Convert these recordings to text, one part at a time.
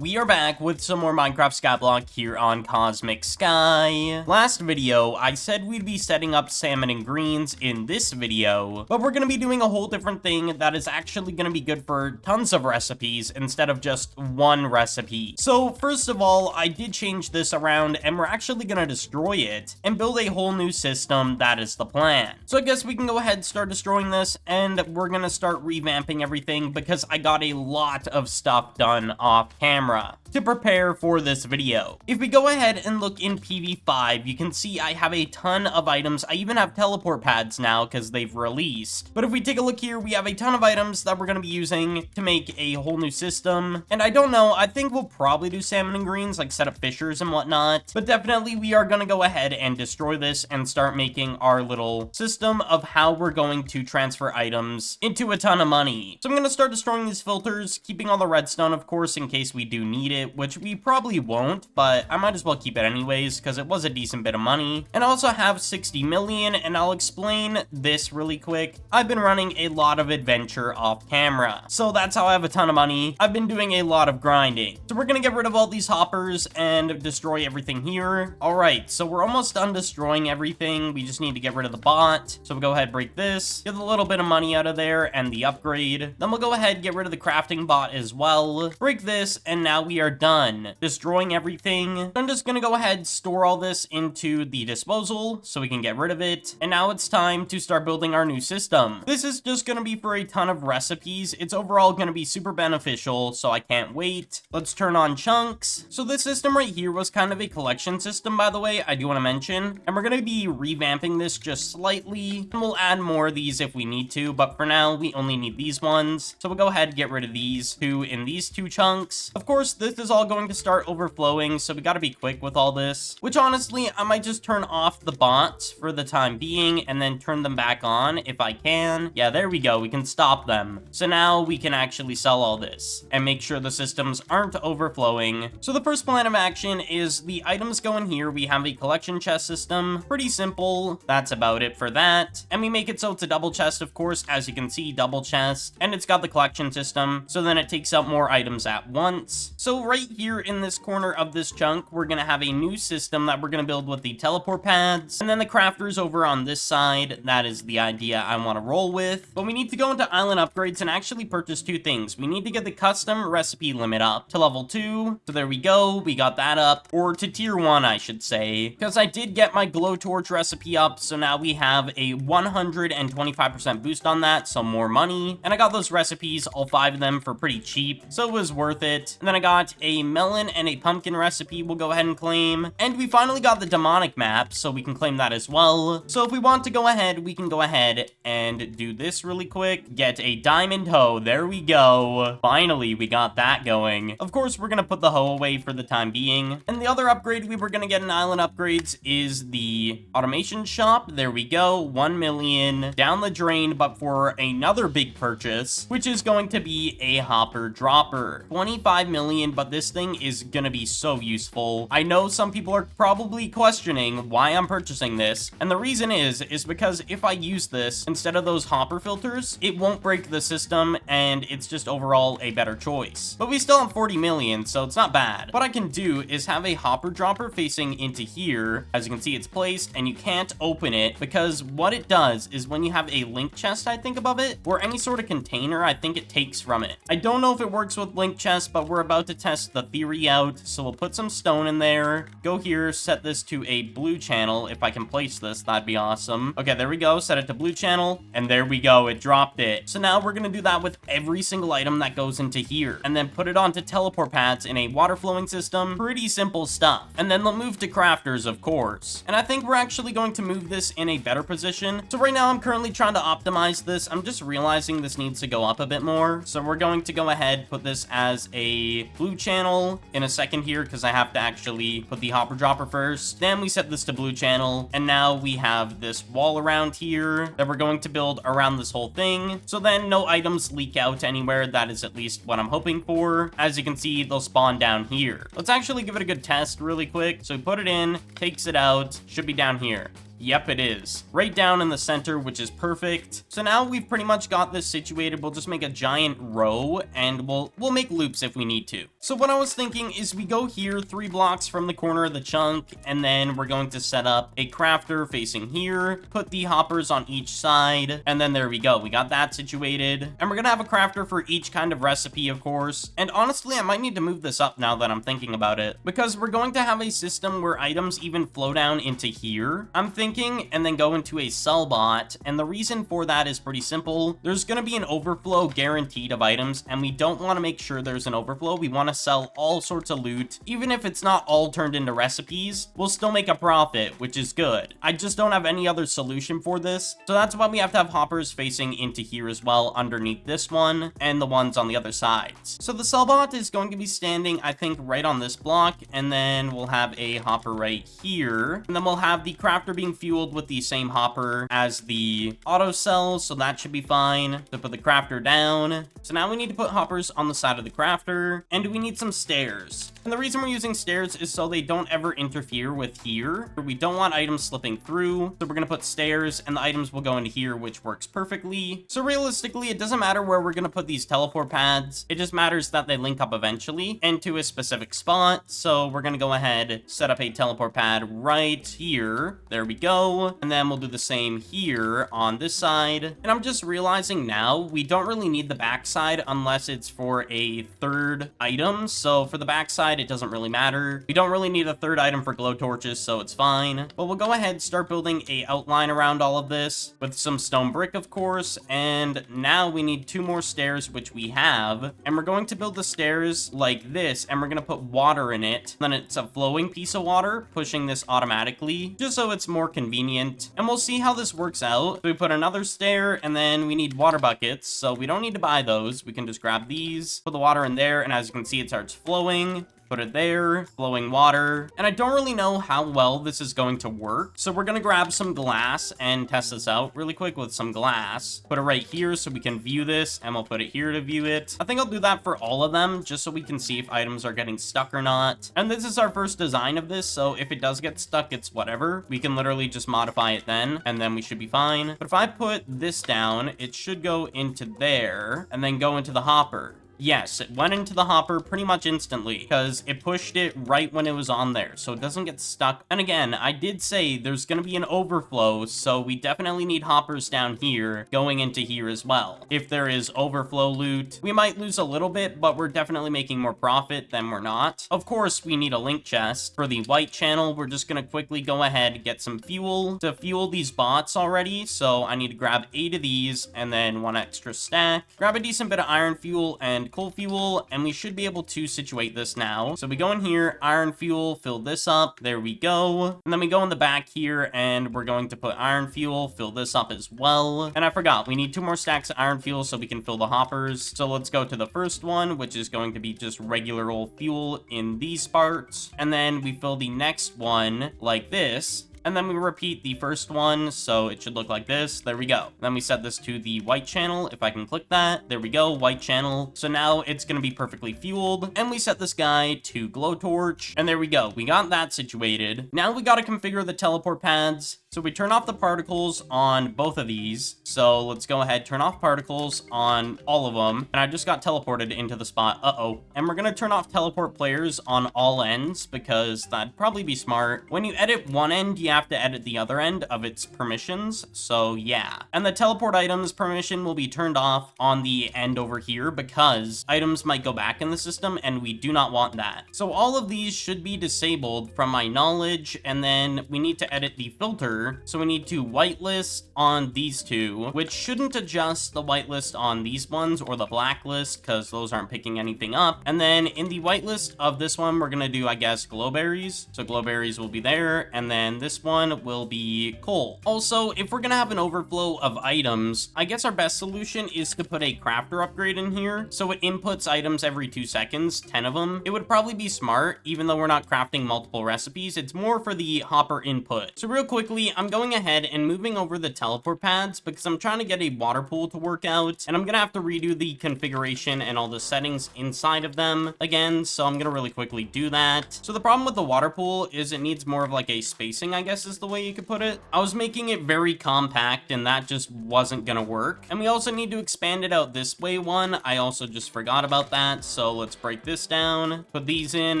We are back with some more Minecraft Skyblock here on Cosmic Sky. Last video, I said we'd be setting up salmon and greens in this video, but we're going to be doing a whole different thing that is actually going to be good for tons of recipes instead of just one recipe. So first of all, I did change this around and we're actually going to destroy it and build a whole new system. That is the plan. So I guess we can go ahead and start destroying this, and we're going to start revamping everything because I got a lot of stuff done off camera to prepare for this video. If we go ahead and look in PV5, you can see I have a ton of items. I even have teleport pads now because they've released. But if we take a look here, we have a ton of items that we're going to be using to make a whole new system. And I don't know, I think we'll probably do salmon and greens, like set up fishers and whatnot. But definitely we are going to go ahead and destroy this and start making our little system of how we're going to transfer items into a ton of money. So I'm going to start destroying these filters, keeping all the redstone, of course, in case we do need it, which we probably won't, but I might as well keep it anyways because it was a decent bit of money. And I also have 60 million, and I'll explain this really quick. I've been running a lot of adventure off camera, so that's how I have a ton of money. I've been doing a lot of grinding. So we're gonna get rid of all these hoppers and destroy everything here. All right, so we're almost done destroying everything. We just need to get rid of the bot. So we'll go ahead, break this, get a little bit of money out of there and the upgrade. Then we'll go ahead, get rid of the crafting bot as well, break this, and now we are done destroying everything. I'm just gonna go ahead, store all this into the disposal so we can get rid of it. And now it's time to start building our new system. This is just gonna be for a ton of recipes. It's overall gonna be super beneficial, so I can't wait. Let's turn on chunks. So this system right here was kind of a collection system, by the way, I do want to mention. And we're gonna be revamping this just slightly. And we'll add more of these if we need to, but for now, we only need these ones. So we'll go ahead and get rid of these two in these two chunks. Of course, this is all going to start overflowing, so we got to be quick with all this, which honestly I might just turn off the bots for the time being and then turn them back on if I can. Yeah, there we go, we can stop them. So now we can actually sell all this and make sure the systems aren't overflowing. So the first plan of action is the items go in here. We have a collection chest system, pretty simple. That's about it for that. And we make it so it's a double chest, of course, as you can see, double chest, and it's got the collection system, so then it takes out more items at once. So right here in this corner of this chunk, we're gonna have a new system that we're gonna build with the teleport pads, and then the crafters over on this side. That is the idea I want to roll with. But we need to go into island upgrades and actually purchase two things. We need to get the custom recipe limit up to level 2. So there we go, we got that up, or to tier 1 I should say, because I did get my glowtorch recipe up, so now we have a 125% boost on that, so more money. And I got those recipes, all 5 of them, for pretty cheap, so it was worth it. And then I got a melon and a pumpkin recipe we'll go ahead and claim. And we finally got the demonic map, so we can claim that as well. So if we want to go ahead, we can go ahead and do this really quick. Get a diamond hoe. There we go. Finally, we got that going. Of course, we're gonna put the hoe away for the time being. And the other upgrade we were gonna get in island upgrades is the automation shop. There we go. 1 million down the drain, but for another big purchase, which is going to be a hopper dropper. 25 million, but this thing is gonna be so useful. I know some people are probably questioning why I'm purchasing this, and the reason is because if I use this instead of those hopper filters, it won't break the system, and it's just overall a better choice. But we still have 40 million, so it's not bad. What I can do is have a hopper dropper facing into here. As you can see, it's placed, and you can't open it because what it does is when you have a link chest, I think, above it, or any sort of container, I think it takes from it. I don't know if it works with link chests, but we're about to test the theory out, so we'll put some stone in there. Go here, set this to a blue channel. If I can place this, that'd be awesome. Okay, there we go. Set it to blue channel, and there we go. It dropped it. So now we're gonna do that with every single item that goes into here, and then put it onto teleport pads in a water flowing system. Pretty simple stuff. And then they'll move to crafters, of course. And I think we're actually going to move this in a better position. So right now I'm currently trying to optimize this. I'm just realizing this needs to go up a bit more. So we're going to go ahead, put this as a blue channel in a second here because I have to actually put the hopper dropper first. Then we set this to blue channel, and now we have this wall around here that we're going to build around this whole thing. So then no items leak out anywhere. That is at least what I'm hoping for. As you can see, they'll spawn down here. Let's actually give it a good test really quick. So we put it in, takes it out, should be down here. Yep, it is. Right down in the center, which is perfect. So now we've pretty much got this situated. We'll just make a giant row, and we'll make loops if we need to. So what I was thinking is we go here 3 blocks from the corner of the chunk, and then we're going to set up a crafter facing here, put the hoppers on each side, and then there we go. We got that situated. And we're gonna have a crafter for each kind of recipe, of course. And honestly, I might need to move this up now that I'm thinking about it, because we're going to have a system where items even flow down into here, I'm thinking, and then go into a sell bot. And the reason for that is pretty simple. There's gonna be an overflow guaranteed of items, and we don't want to make sure there's an overflow. We want to sell all sorts of loot. Even if it's not all turned into recipes, we'll still make a profit, which is good. I just don't have any other solution for this. So that's why we have to have hoppers facing into here as well, underneath this one and the ones on the other sides. So the sell bot is going to be standing, I think, right on this block, and then we'll have a hopper right here, and then we'll have the crafter being fueled with the same hopper as the auto cells, so that should be fine. To put the crafter down. So now we need to put hoppers on the side of the crafter, and we need some stairs. And the reason we're using stairs is so they don't ever interfere with here. We don't want items slipping through, so we're gonna put stairs, and the items will go into here, which works perfectly. So realistically, it doesn't matter where we're gonna put these teleport pads. It just matters that they link up eventually and to a specific spot. So we're gonna go ahead, set up a teleport pad right here. There we go. And then we'll do the same here on this side. And I'm just realizing now we don't really need the backside unless it's for a third item. So for the backside, it doesn't really matter. We don't really need a third item for glow torches, so it's fine. But we'll go ahead, start building a outline around all of this with some stone brick, of course. And now we need 2 more stairs, which we have. And we're going to build the stairs like this, and we're going to put water in it. Then it's a flowing piece of water, pushing this automatically, just so it's more convenient. And we'll see how this works out. So we put another stair, and then we need water buckets, so we don't need to buy those. We can just grab these, put the water in there, and as you can see, it starts flowing. Put it there, flowing water. And I don't really know how well this is going to work. So we're gonna grab some glass and test this out really quick with some glass. Put it right here so we can view this, and we'll put it here to view it. I think I'll do that for all of them, just so we can see if items are getting stuck or not. And this is our first design of this, so if it does get stuck, it's whatever. We can literally just modify it then, and then we should be fine. But if I put this down, it should go into there, and then go into the hopper. Yes, it went into the hopper pretty much instantly because it pushed it right when it was on there, so it doesn't get stuck. And again, I did say there's going to be an overflow, so we definitely need hoppers down here going into here as well. If there is overflow loot, we might lose a little bit, but we're definitely making more profit than we're not. Of course, we need a link chest. For the white channel, we're just going to quickly go ahead and get some fuel to fuel these bots already. So I need to grab 8 of these and then 1 extra stack. Grab a decent bit of iron fuel and coal fuel, and we should be able to situate this now. So we go in here, iron fuel, fill this up, there we go. And then we go in the back here, and we're going to put iron fuel, fill this up as well. And I forgot, we need 2 more stacks of iron fuel so we can fill the hoppers. So let's go to the first one, which is going to be just regular old fuel in these parts. And then we fill the next one like this. And then we repeat the first one, so it should look like this. There we go. Then we set this to the white channel. If I can click that, there we go, white channel. So now it's gonna be perfectly fueled. And we set this guy to glow torch. And there we go. We got that situated. Now we gotta configure the teleport pads. So we turn off the particles on both of these. So let's go ahead, turn off particles on all of them. And I just got teleported into the spot. Uh-oh. And we're gonna turn off teleport players on all ends because that'd probably be smart. When you edit one end, you have to edit the other end of its permissions. So yeah. And the teleport items permission will be turned off on the end over here because items might go back in the system and we do not want that. So all of these should be disabled from my knowledge. And then we need to edit the filter. So we need to whitelist on these 2, which shouldn't adjust the whitelist on these ones or the blacklist because those aren't picking anything up. And then in the whitelist of this one, we're going to do, I guess, glowberries. So glowberries will be there. And then this one will be coal. Also, if we're going to have an overflow of items, I guess our best solution is to put a crafter upgrade in here. So it inputs items every 2 seconds, 10 of them. It would probably be smart, even though we're not crafting multiple recipes. It's more for the hopper input. So real quickly, see, I'm going ahead and moving over the teleport pads because I'm trying to get a water pool to work out, and I'm gonna have to redo the configuration and all the settings inside of them again, so I'm gonna really quickly do that. So the problem with the water pool is it needs more of like a spacing, I guess is the way you could put it. I was making it very compact, and that just wasn't gonna work. And we also need to expand it out this way one. I also just forgot about that, so let's break this down, put these in,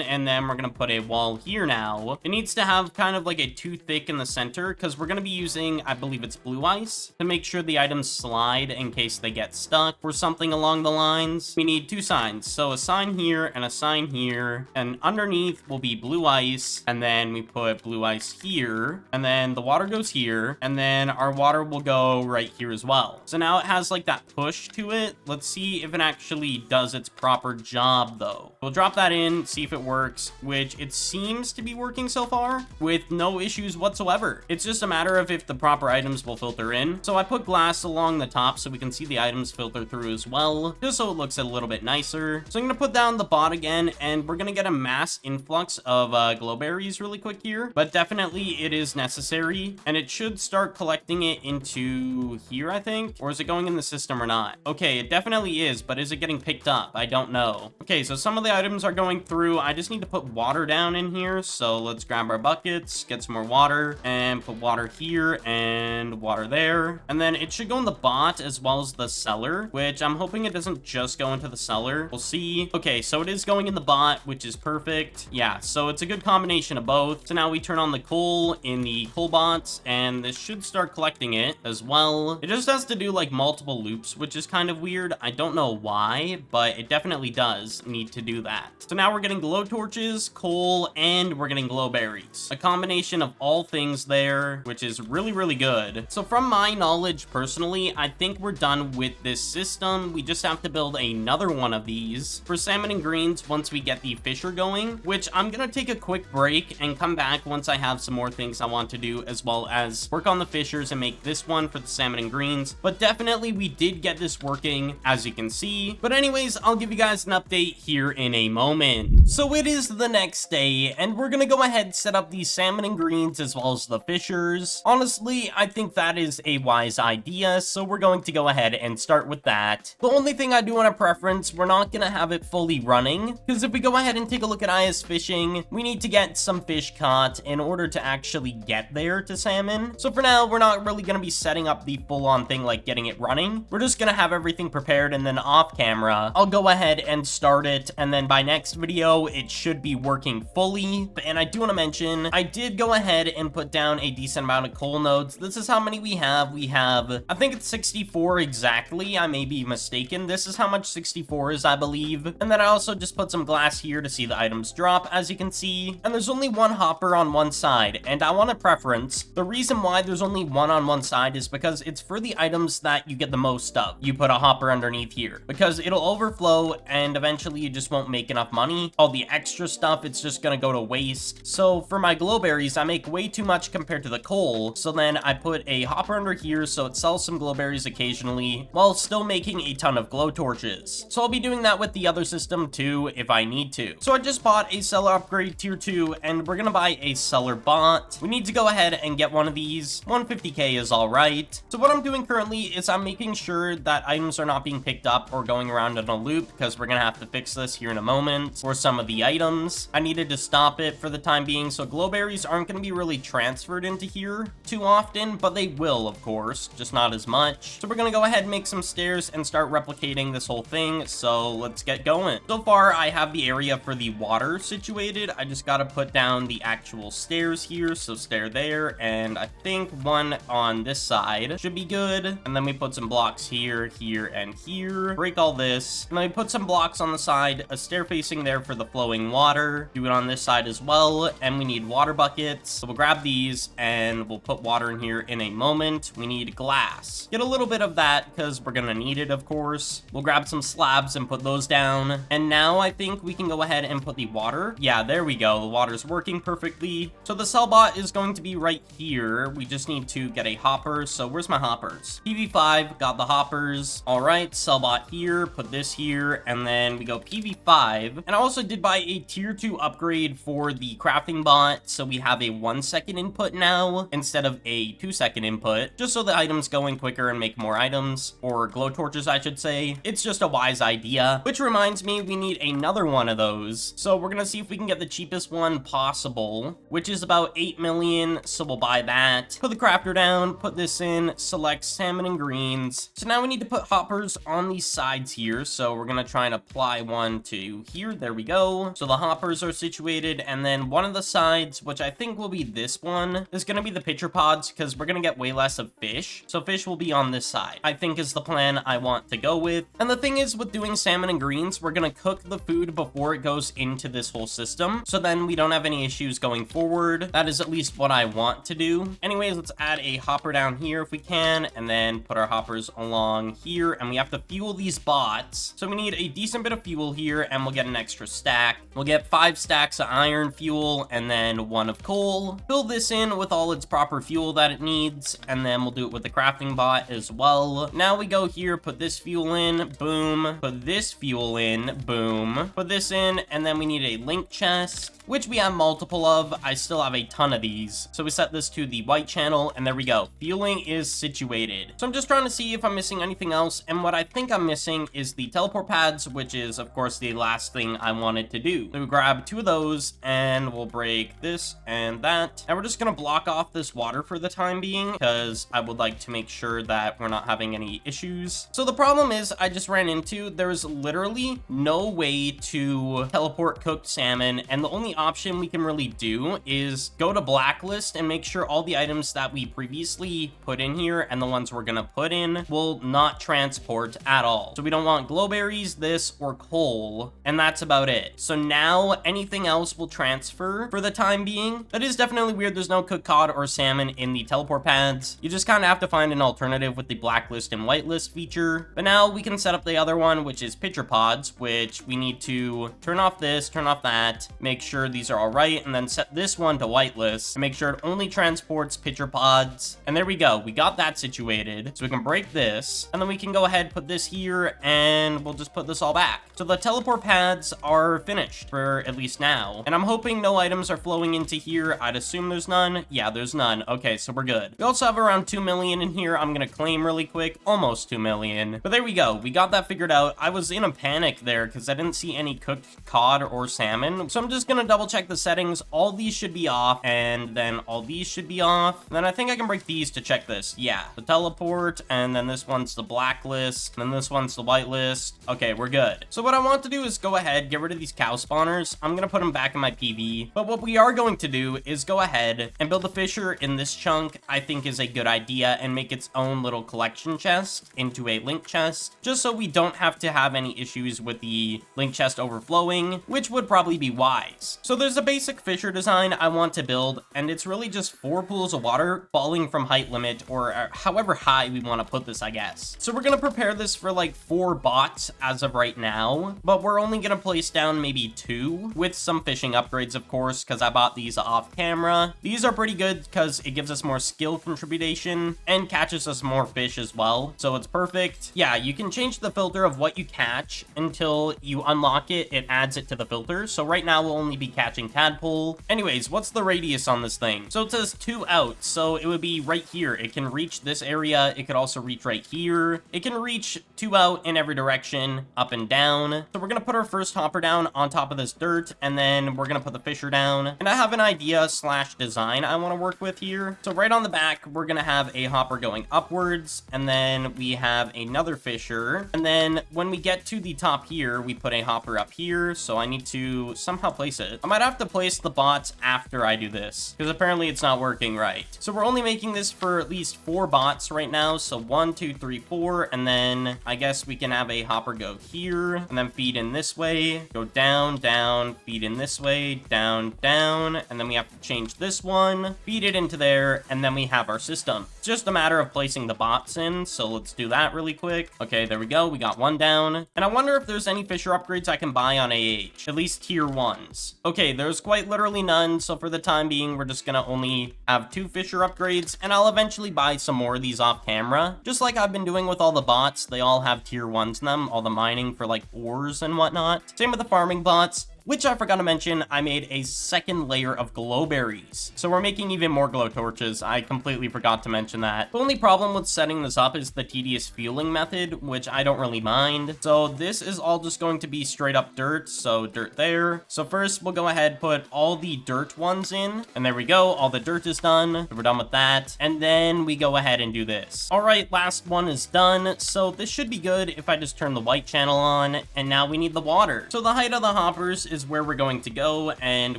and then we're gonna put a wall here now. It needs to have kind of like a too thick in the center because we're gonna be using, I believe it's blue ice, to make sure the items slide in case they get stuck or something along the lines. We need two signs, so a sign here and a sign here, and underneath will be blue ice, and then we put blue ice here, and then the water goes here, and then our water will go right here as well. So now it has like that push to it. Let's see if it actually does its proper job though. We'll drop that in, see if it works, which it seems to be working so far with no issues whatsoever. It's just a matter of if the proper items will filter in. So I put glass along the top so we can see the items filter through as well, just so it looks a little bit nicer. So I'm gonna put down the bot again, and we're gonna get a mass influx of glowberries really quick here, but definitely it is necessary, and it should start collecting it into here, I think, or is it going in the system or not? Okay, it definitely is, but is it getting picked up? I don't know. Okay, so some of the items are going through. I just need to put water down in here, so let's grab our buckets, get some more water, and put water here and water there, and then it should go in the bot as well as the cellar, which I'm hoping it doesn't just go into the cellar. We'll see. Okay, so it is going in the bot, which is perfect. Yeah, so it's a good combination of both. So now we turn on the coal in the coal bots, and this should start collecting it as well. It just has to do like multiple loops, which is kind of weird. I don't know why, but it definitely does need to do that. So now we're getting glow torches, coal, and we're getting glowberries. A combination of all things there, which is really, really good. So from my knowledge personally, I think we're done with this system. We just have to build another one of these for salmon and greens once we get the fisher going, which I'm gonna take a quick break and come back once I have some more things I want to do, as well as work on the fishers and make this one for the salmon and greens. But definitely we did get this working, as you can see. But anyways, I'll give you guys an update here in a moment. So it is the next day, and we're gonna go ahead and set up the salmon and greens as well as the fishers. Honestly, I think that is a wise idea, so we're going to go ahead and start with that. The only thing I do want to preference, we're not gonna have it fully running, because if we go ahead and take a look at IS fishing, we need to get some fish caught in order to actually get there to salmon. So for now, we're not really gonna be setting up the full-on thing like getting it running. We're just gonna have everything prepared, and then off camera, I'll go ahead and start it, and then by next video, it should be working fully. And I do want to mention, I did go ahead and put down a decent amount of coal nodes. This is how many we have. We have, I think it's 64 exactly. I may be mistaken. This is how much 64 is, I believe. And then I also just put some glass here to see the items drop, as you can see. And there's only one hopper on one side, and I want a preference. The reason why there's only one on one side is because it's for the items that you get the most of. You put a hopper underneath here because it'll overflow, and eventually you just won't make enough money. All the extra stuff, it's just gonna go to waste. So for my glowberries, I make way too much compared to the coal. So then I put a hopper under here so it sells some glowberries occasionally while still making a ton of glow torches. So I'll be doing that with the other system too if I need to. So I just bought a seller upgrade tier 2, and we're gonna buy a seller bot. We need to go ahead and get one of these. 150k is all right. So what I'm doing currently is I'm making sure that items are not being picked up or going around in a loop, because we're gonna have to fix this here in a moment for some of the items. I needed to stop it for the time being, so glowberries aren't gonna be really transferred into here too often, but they will, of course, just not as much. So we're gonna go ahead and make some stairs and start replicating this whole thing, so let's get going. So far, I have the area for the water situated. I just gotta put down the actual stairs here, so stair there, and I think one on this side should be good. And then we put some blocks here, here, and here. Break all this, and then we put some blocks on the side, a stair facing there for the flowing water. Do it on this side as well, and we need water buckets. So we'll grab these, and we'll put water in here in a moment. We need glass. Get a little bit of that, because we're gonna need it, of course. We'll grab some slabs and put those down. And now I think we can go ahead and put the water. Yeah, there we go. The water's working perfectly. So the sellbot is going to be right here. We just need to get a hopper. So where's my hoppers? PV5, got the hoppers. All right, sellbot here, put this here, and then we go PV5. And I also did buy a tier 2 upgrade for the crafting bot, so we have a 1 second input now instead of of a 2-second input, just so the items go in quicker and make more items, or glow torches, I should say. It's just a wise idea, which reminds me we need another one of those. So we're gonna see if we can get the cheapest one possible, which is about 8 million. So we'll buy that. Put the crafter down, put this in, select salmon and greens. So now we need to put hoppers on these sides here. So we're gonna try and apply one to here. There we go. So the hoppers are situated, and then one of the sides, which I think will be this one, is gonna be the pitcher pods, because we're gonna get way less of fish. So fish will be on this side, I think is the plan I want to go with. And the thing is, with doing salmon and greens, we're gonna cook the food before it goes into this whole system, so then we don't have any issues going forward. That is at least what I want to do. Anyways, let's add a hopper down here if we can, and then put our hoppers along here, and we have to fuel these bots. So we need a decent bit of fuel here, and we'll get an extra stack. We'll get 5 stacks of iron fuel, and then 1 of coal. Fill this in with all its proper fuel that it needs, and then we'll do it with the crafting bot as well. Now we go here, put this fuel in, boom. Put this fuel in, boom. Put this in, and then we need a link chest, which we have multiple of. I still have a ton of these. So we set this to the white channel, and there we go. Fueling is situated. So I'm just trying to see if I'm missing anything else, and what I think I'm missing is the teleport pads, which is, of course, the last thing I wanted to do. So we grab 2 of those, and we'll break this and that. And we're just gonna block off this water for the time being, because I would like to make sure that we're not having any issues. So the problem is, I just ran into, there's literally no way to teleport cooked salmon, and the only option we can really do is go to blacklist and make sure all the items that we previously put in here and the ones we're gonna put in will not transport at all. So we don't want glowberries, this, or coal, and that's about it. So now anything else will transfer for the time being. That is definitely weird. There's no cooked cod or salmon in the teleport pads. You just kind of have to find an alternative with the blacklist and whitelist feature. But now we can set up the other one, which is pitcher pods, which we need to turn off this, turn off that, make sure these are all right, and then set this one to whitelist and make sure it only transports pitcher pods. And there we go. We got that situated. So we can break this, and then we can go ahead, put this here, and we'll just put this all back. So the teleport pads are finished for at least now. And I'm hoping no items are flowing into here. I'd assume there's none. Yeah, there's none. Okay, so we're good. We also have around 2 million in here. I'm gonna claim really quick. Almost 2 million. But there we go. We got that figured out. I was in a panic there because I didn't see any cooked cod or salmon. So I'm just gonna double check the settings. All these should be off, and then all these should be off. And then I think I can break these to check this. Yeah, the teleport, and then this one's the blacklist, and then this one's the whitelist. Okay, we're good. So what I want to do is go ahead, get rid of these cow spawners. I'm gonna put them back in my PV. But what we are going to do is go ahead and build a fisher in this chunk. I think is a good idea, and make its own little collection chest into a link chest, just so we don't have to have any issues with the link chest overflowing, which would probably be wise. So there's a basic fisher design I want to build, and it's really just 4 pools of water falling from height limit, or however high we want to put this, I guess. So we're gonna prepare this for like 4 bots as of right now, but we're only gonna place down maybe 2 with some fishing upgrades, of course, because I bought these off camera. These are pretty good because it gives us more skill contribution and catches us more fish as well, so it's perfect. Yeah, you can change the filter of what you catch until you unlock it. It adds it to the filter. So right now we'll only be catching tadpole. Anyways, what's the radius on this thing? So it says 2 out, so it would be right here. It can reach this area. It could also reach right here. It can reach 2 out in every direction, up and down. So we're gonna put our first hopper down on top of this dirt, and then we're gonna put the fisher down. And I have an idea slash design I want to work with here. So right on the back, we're gonna have a hopper going upwards, and then we have another fisher. And then when we get to the top here, we put a hopper up here. So I need to somehow place it. I might have to place the bots after I do this, because apparently it's not working right. So we're only making this for at least 4 bots right now. So 1, 2, 3, 4, and then I guess we can have a hopper go here, and then feed in this way, go down, down, feed in this way, down, down, and then we have to change this one, feed it into there, and then we have our system. It's just a matter of placing the bots in, so let's do that really quick. Okay, there we go. We got 1 down. And I wonder if there's any fisher upgrades I can buy on AH, at least tier 1s. Okay, there's quite literally none, so for the time being, we're just gonna only have 2 fisher upgrades, and I'll eventually buy some more of these off camera. Just like I've been doing with all the bots, they all have tier 1s in them, all the mining for like ores and whatnot. Same with the farming bots. which I forgot to mention, I made a second layer of glow berries. So we're making even more glow torches. I completely forgot to mention that. The only problem with setting this up is the tedious fueling method, which I don't really mind. So this is all just going to be straight up dirt. So dirt there. So first we'll go ahead, put all the dirt ones in, and there we go. All the dirt is done. We're done with that. And then we go ahead and do this. All right, last one is done. So this should be good if I just turn the white channel on, and now we need the water. So the height of the hoppers is where we're going to go, and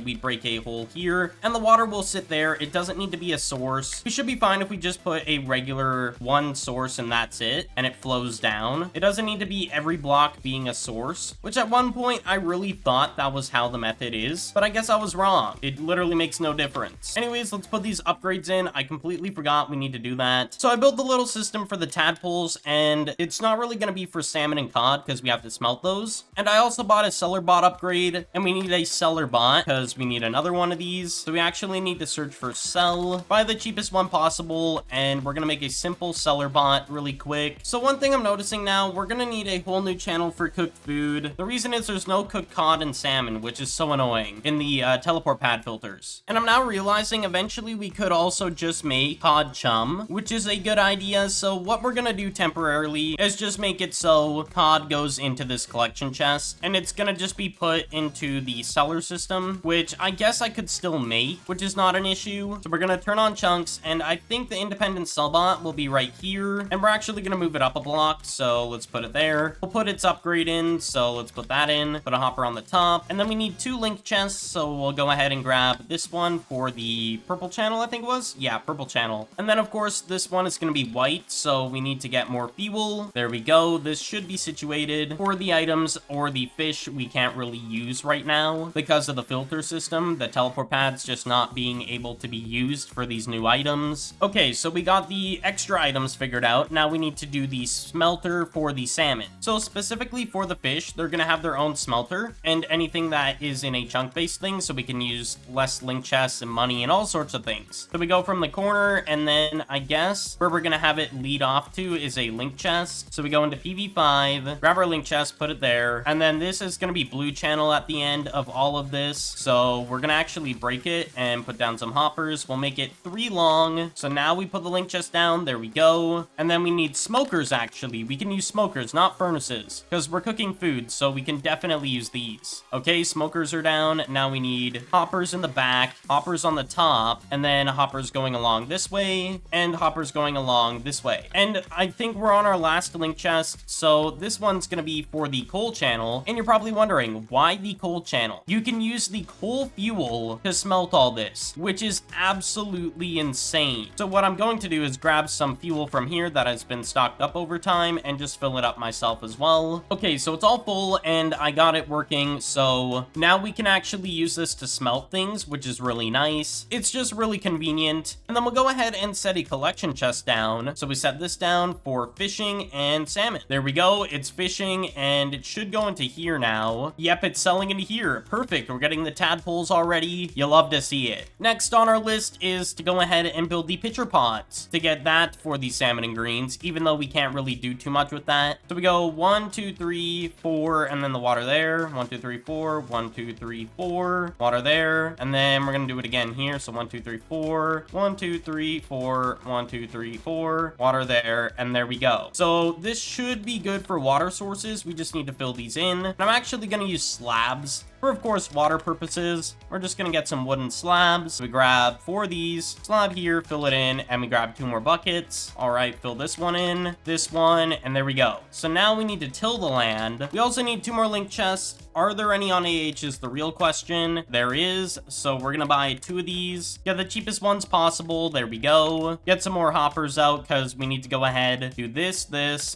we break a hole here, and the water will sit there. It doesn't need to be a source. We should be fine if we just put a regular one source and that's it, and it flows down. It doesn't need to be every block being a source, which at one point I really thought that was how the method is, but I guess I was wrong. It literally makes no difference. Anyways, let's put these upgrades in. I completely forgot we need to do that. So I built the little system for the tadpoles, and it's not really going to be for salmon and cod because we have to smelt those. And I also bought a seller bot upgrade, and we need a seller bot because we need another one of these. So we actually need to search for sell, buy the cheapest one possible, and we're going to make a simple seller bot really quick. So one thing I'm noticing now, we're going to need a whole new channel for cooked food. The reason is there's no cooked cod and salmon, which is so annoying in the teleport pad filters. And I'm now realizing eventually we could also just make cod chum, which is a good idea. So what we're going to do temporarily is just make it so cod goes into this collection chest, and it's going to just be put into the seller system, which I guess I could still make, which is not an issue. So we're going to turn on chunks, and I think the independent sell bot will be right here, and we're actually going to move it up a block. So let's put it there. We'll put its upgrade in. So let's put that in, put a hopper on the top, and then we need 2 link chests. So we'll go ahead and grab this one for the purple channel, I think it was. Yeah, purple channel. And then of course this one is going to be white, so we need to get more fuel. There we go. This should be situated for the items or the fish we can't really use right now because of the filter system, the teleport pads just not being able to be used for these new items. Okay, so we got the extra items figured out. Now we need to do the smelter for the salmon. So specifically for the fish, they're going to have their own smelter and anything that is in a chunk-based thing, so we can use less link chests and money and all sorts of things. So we go from the corner, and then I guess where we're going to have it lead off to is a link chest. So we go into PV5, grab our link chest, put it there, and then this is going to be blue channel at the end of all of this. So we're going to actually break it and put down some hoppers. We'll make it 3 long. So now we put the link chest down. There we go. And then we need smokers, actually. We can use smokers, not furnaces, because we're cooking food, so we can definitely use these. Okay, smokers are down. Now we need hoppers in the back, hoppers on the top, and then hoppers going along this way, and hoppers going along this way. And I think we're on our last link chest, so this one's going to be for the coal channel. And you're probably wondering, why the coal channel? You can use the coal fuel to smelt all this, which is absolutely insane. So what I'm going to do is grab some fuel from here that has been stocked up over time and just fill it up myself as well. Okay, so it's all full and I got it working. So now we can actually use this to smelt things, which is really nice. It's just really convenient. And then we'll go ahead and set a collection chest down. So we set this down for fishing and salmon. There we go. It's fishing and it should go into here now. Yep, it's selling into here. Perfect. We're getting the tadpoles already. You love to see it. Next on our list is to go ahead and build the pitcher pods to get that for the salmon and greens, even though we can't really do too much with that. So we go 1, 2, 3, 4, and then the water there. 1, 2, 3, 4, 1, 2, 3, 4, water there. And then we're going to do it again here. So 1, 2, 3, 4, 1, 2, 3, 4, 1, 2, 3, 4, water there. And there we go. So this should be good for water sources. We just need to fill these in. And I'm actually going to use slabs for, of course, water purposes. We're just going to get some wooden slabs. We grab 4 of these, slab here, fill it in, and we grab 2 more buckets. All right, fill this one in, this one, and there we go. So now we need to till the land. We also need 2 more link chests. Are there any on AH is the real question. There is, so we're gonna buy 2 of these. Get the cheapest ones possible. There we go. Get some more hoppers out because we need to go ahead, do this,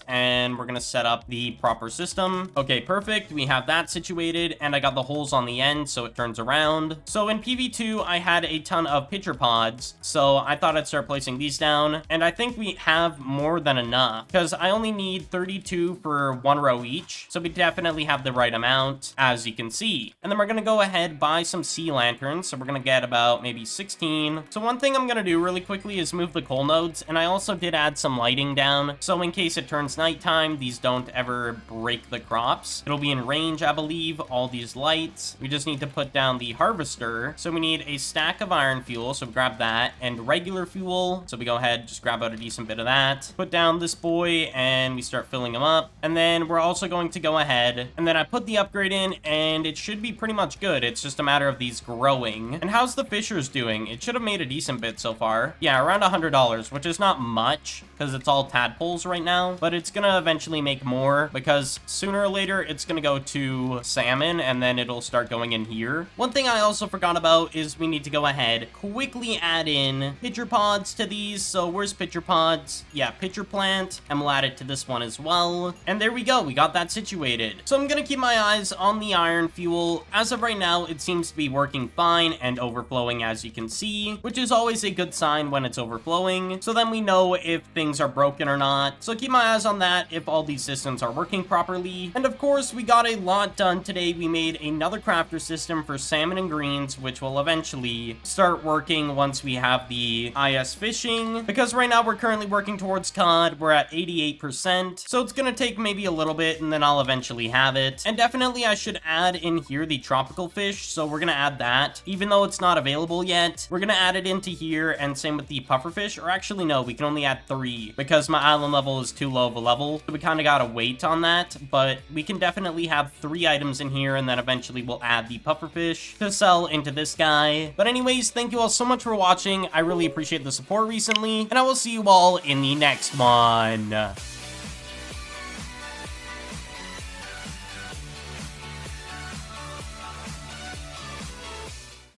and we're gonna set up the proper system. Okay, perfect. We have that situated, and I got the holes on the end so it turns around. So in PV2, I had a ton of pitcher pods, so I thought I'd start placing these down, and I think we have more than enough because I only need 32 for 1 row each, so we definitely have the right amount, as you can see. And then we're gonna go ahead, buy some sea lanterns, so we're gonna get about maybe 16. So one thing I'm gonna do really quickly is move the coal nodes, and I also did add some lighting down, so in case it turns nighttime, these don't ever break the crops. It'll be in range, I believe, all these lights. right. We just need to put down the harvester. So we need a stack of iron fuel, so grab that, and regular fuel. So we go ahead, just grab out a decent bit of that. Put down this boy, and we start filling him up. And then we're also going to go ahead, and then I put the upgrade in, and it should be pretty much good. It's just a matter of these growing. And how's the fishers doing? It should have made a decent bit so far. Yeah, around $100, which is not much, because it's all tadpoles right now, but it's gonna eventually make more, because sooner or later, it's gonna go to salmon, and then it'll start going in here. One thing I also forgot about is we need to go ahead, quickly add in pitcher pods to these. So where's pitcher pods? Yeah, pitcher plant, and we'll add it to this one as well. And there we go, we got that situated. So I'm gonna keep my eyes on the iron fuel. As of right now, it seems to be working fine and overflowing, as you can see, which is always a good sign when it's overflowing. So then we know if things are broken or not. So keep my eyes on that if all these systems are working properly. And of course, we got a lot done today. We made another crafter system for salmon and greens, which will eventually start working once we have the IS fishing, because right now we're currently working towards cod. We're at 88%, so it's gonna take maybe a little bit, and then I'll eventually have it. And definitely I should add in here the tropical fish, so we're gonna add that. Even though it's not available yet, we're gonna add it into here, and same with the pufferfish. Or actually no, we can only add 3 because my island level is too low of a level, so we kind of gotta wait on that. But we can definitely have 3 items in here, and then eventually we'll add the pufferfish to sell into this guy. But anyways, thank you all so much for watching. I really appreciate the support recently, and I will see you all in the next one.